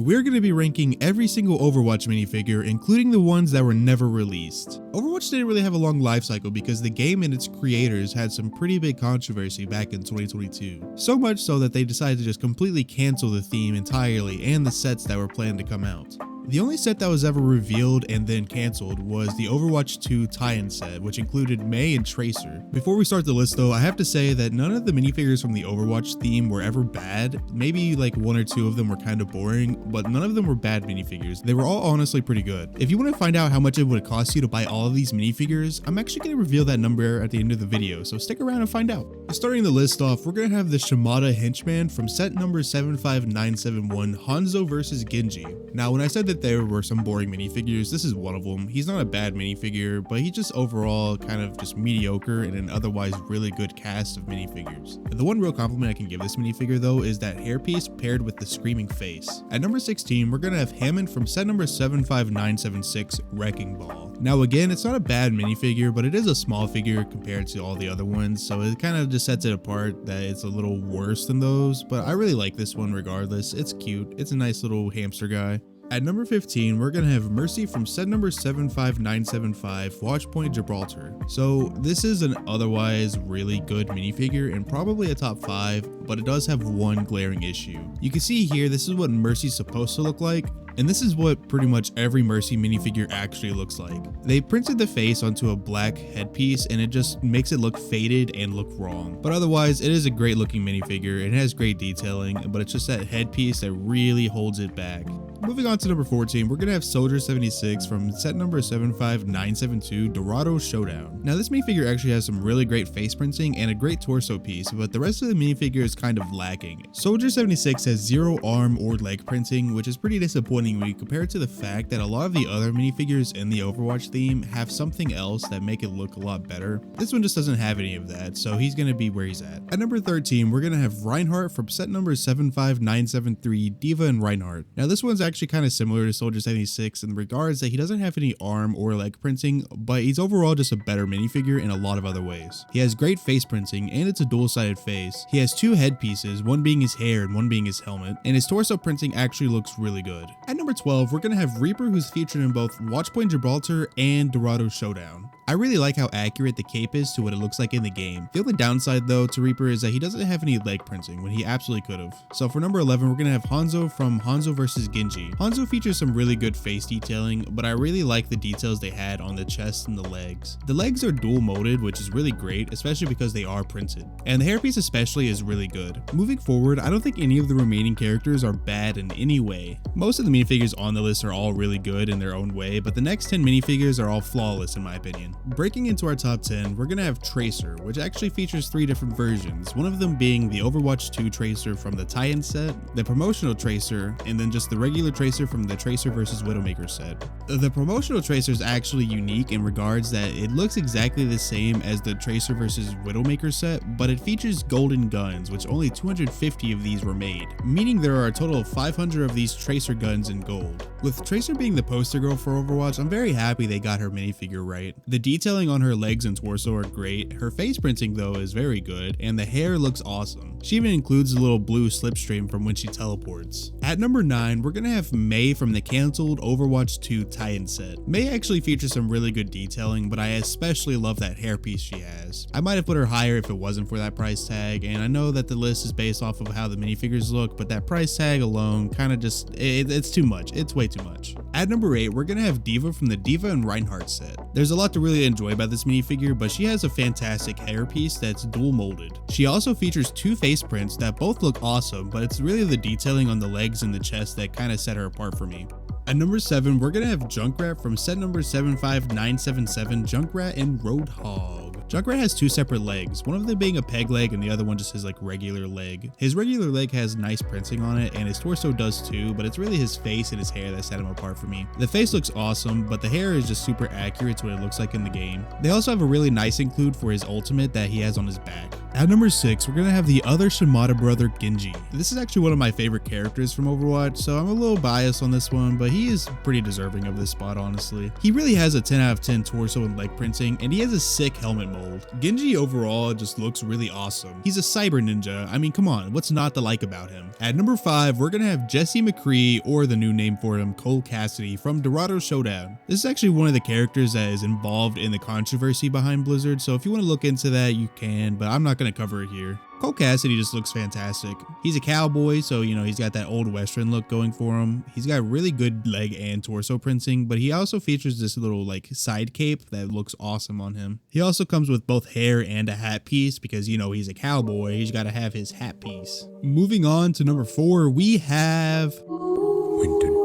we're going to be ranking every single Overwatch minifigure, including the ones that were never released. Overwatch didn't really have a long life cycle because the game and its creators had some pretty big controversy back in 2022. So much so that they decided to just completely cancel the theme entirely and the sets that were planned to come out. The only set that was ever revealed and then cancelled was the Overwatch 2 tie-in set, which included Mei and Tracer. Before we start the list though, I have to say that none of the minifigures from the Overwatch theme were ever bad. Maybe like one or two of them were kind of boring, but none of them were bad minifigures. They were all honestly pretty good. If you want to find out how much it would cost you to buy all of these minifigures, I'm actually going to reveal that number at the end of the video, so stick around and find out. Starting the list off, we're going to have the Shimada Henchman from set number 75971, Hanzo vs Genji. Now when I said that there were some boring minifigures, this is one of them. He's not a bad minifigure, but he's just overall kind of just mediocre in an otherwise really good cast of minifigures. The one real compliment I can give this minifigure though is that hairpiece paired with the screaming face. At number 16, we're gonna have Hammond from set number 75976, Wrecking Ball. Now again, it's not a bad minifigure, but it is a small figure compared to all the other ones, so it kind of just sets it apart that it's a little worse than those, but I really like this one regardless. It's cute, it's a nice little hamster guy. At number 15, we're going to have Mercy from set number 75975, Watchpoint Gibraltar. So this is an otherwise really good minifigure and probably a top 5, but it does have one glaring issue. You can see here, this is what Mercy's supposed to look like, and this is what pretty much every Mercy minifigure actually looks like. They printed the face onto a black headpiece and it just makes it look faded and look wrong. But otherwise, it is a great looking minifigure. It has great detailing, but it's just that headpiece that really holds it back. Moving on to number 14, we're going to have Soldier 76 from set number 75972, Dorado Showdown. Now this minifigure actually has some really great face printing and a great torso piece, but the rest of the minifigure is kind of lacking. Soldier 76 has zero arm or leg printing, which is pretty disappointing when you compare it to the fact that a lot of the other minifigures in the Overwatch theme have something else that make it look a lot better. This one just doesn't have any of that, so he's going to be where he's at. At number 13, we're going to have Reinhardt from set number 75973, Diva and Reinhardt. Now this one's actually kind of similar to Soldier 76 in regards that he doesn't have any arm or leg printing, but he's overall just a better minifigure in a lot of other ways. He has great face printing and it's a dual-sided face. He has two headpieces, one being his hair and one being his helmet, and his torso printing actually looks really good. At number 12, we're going to have Reaper, who's featured in both Watchpoint Gibraltar and Dorado Showdown. I really like how accurate the cape is to what it looks like in the game. The only downside though to Reaper is that he doesn't have any leg printing when he absolutely could have. So for number 11, we're going to have Hanzo from Hanzo vs Genji. Hanzo features some really good face detailing, but I really like the details they had on the chest and the legs. The legs are dual molded, which is really great, especially because they are printed. And the hairpiece especially is really good. Moving forward, I don't think any of the remaining characters are bad in any way. Most of the minifigures on the list are all really good in their own way, but the next 10 minifigures are all flawless in my opinion. Breaking into our top 10, we're going to have Tracer, which actually features 3 different versions, one of them being the Overwatch 2 Tracer from the tie-in set, the promotional Tracer, and then just the regular Tracer from the Tracer vs Widowmaker set. The promotional Tracer is actually unique in regards that it looks exactly the same as the Tracer vs Widowmaker set, but it features golden guns, which only 250 of these were made, meaning there are a total of 500 of these Tracer guns in gold. With Tracer being the poster girl for Overwatch, I'm very happy they got her minifigure right. The detailing on her legs and torso are great, her face printing though is very good, and the hair looks awesome. She even includes a little blue slipstream from when she teleports. At number 9, we're gonna have Mei from the cancelled Overwatch 2 tie-in set. Mei actually features some really good detailing, but I especially love that hairpiece she has. I might have put her higher if it wasn't for that price tag, and I know that the list is based off of how the minifigures look, but that price tag alone kind of just, it's too much. It's way too much. At number 8, we're gonna have Diva from the Diva and Reinhardt set. There's a lot to really enjoy about this minifigure, but she has a fantastic hairpiece that's dual molded. She also features 2 face prints that both look awesome, but it's really the detailing on the legs and the chest that kind of set her apart for me. At number 7, we're gonna have Junkrat from set number 75977, Junkrat and Roadhog. Junkrat has 2 separate legs, one of them being a peg leg and the other one just his like regular leg. His regular leg has nice printing on it and his torso does too, but it's really his face and his hair that set him apart for me. The face looks awesome, but the hair is just super accurate to what it looks like in the game. They also have a really nice include for his ultimate that he has on his back. At number 6, we're gonna have the other Shimada brother, Genji. This is actually one of my favorite characters from Overwatch, so I'm a little biased on this one, but he is pretty deserving of this spot honestly. He really has a 10 out of 10 torso and leg printing, and he has a sick helmet mold. gold. Genji overall just looks really awesome. He's a cyber ninja. I mean, come on, what's not to like about him? At number 5, we're gonna have Jesse McCree, or the new name for him, Cole Cassidy from Dorado Showdown. This is actually one of the characters that is involved in the controversy behind Blizzard, so if you want to look into that, you can, but I'm not gonna cover it here. Cole Cassidy just looks fantastic. He's a cowboy, so you know, he's got that old western look going for him. He's got really good leg and torso printing, but he also features this little like side cape that looks awesome on him. He also comes with both hair and a hat piece because, you know, he's a cowboy. He's got to have his hat piece. Moving on to number 4, we have Winton.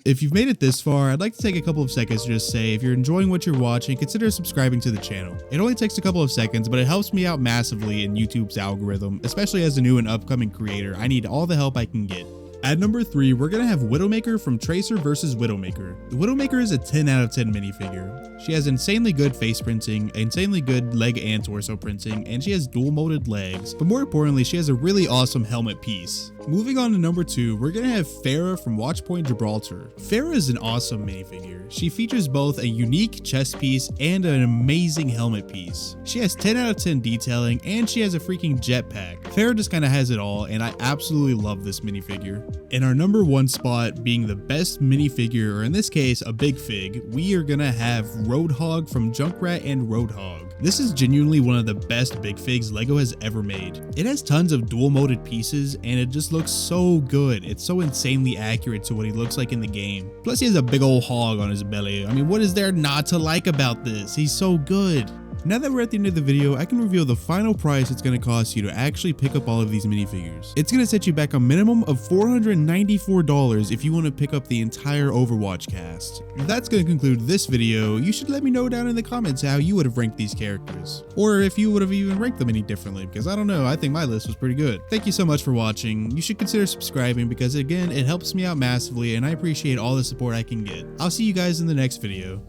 If you've made it this far, I'd like to take a couple of seconds to just say, if you're enjoying what you're watching, consider subscribing to the channel. It only takes a couple of seconds, but it helps me out massively in YouTube's algorithm, especially as a new and upcoming creator. I need all the help I can get. At number 3, we're gonna have Widowmaker from Tracer vs. Widowmaker. The Widowmaker is a 10 out of 10 minifigure. She has insanely good face printing, insanely good leg and torso printing, and she has dual molded legs, but more importantly, she has a really awesome helmet piece. Moving on to number 2, we're gonna have Farah from Watchpoint Gibraltar. Farah is an awesome minifigure. She features both a unique chest piece and an amazing helmet piece. She has 10 out of 10 detailing, and she has a freaking jetpack. Farah just kinda has it all, and I absolutely love this minifigure. In our number 1 spot, being the best minifigure, or in this case, a big fig, we are gonna have Roadhog from Junkrat and Roadhog. This is genuinely one of the best big figs LEGO has ever made. It has tons of dual molded pieces, and it just looks so good. It's so insanely accurate to what he looks like in the game. Plus he has a big old hog on his belly. I mean, what is there not to like about this? He's so good. Now that we're at the end of the video, I can reveal the final price it's going to cost you to actually pick up all of these minifigures. It's going to set you back a minimum of $494 if you want to pick up the entire Overwatch cast. That's going to conclude this video. You should let me know down in the comments how you would have ranked these characters. Or if you would have even ranked them any differently, because I don't know, I think my list was pretty good. Thank you so much for watching. You should consider subscribing because again, it helps me out massively and I appreciate all the support I can get. I'll see you guys in the next video.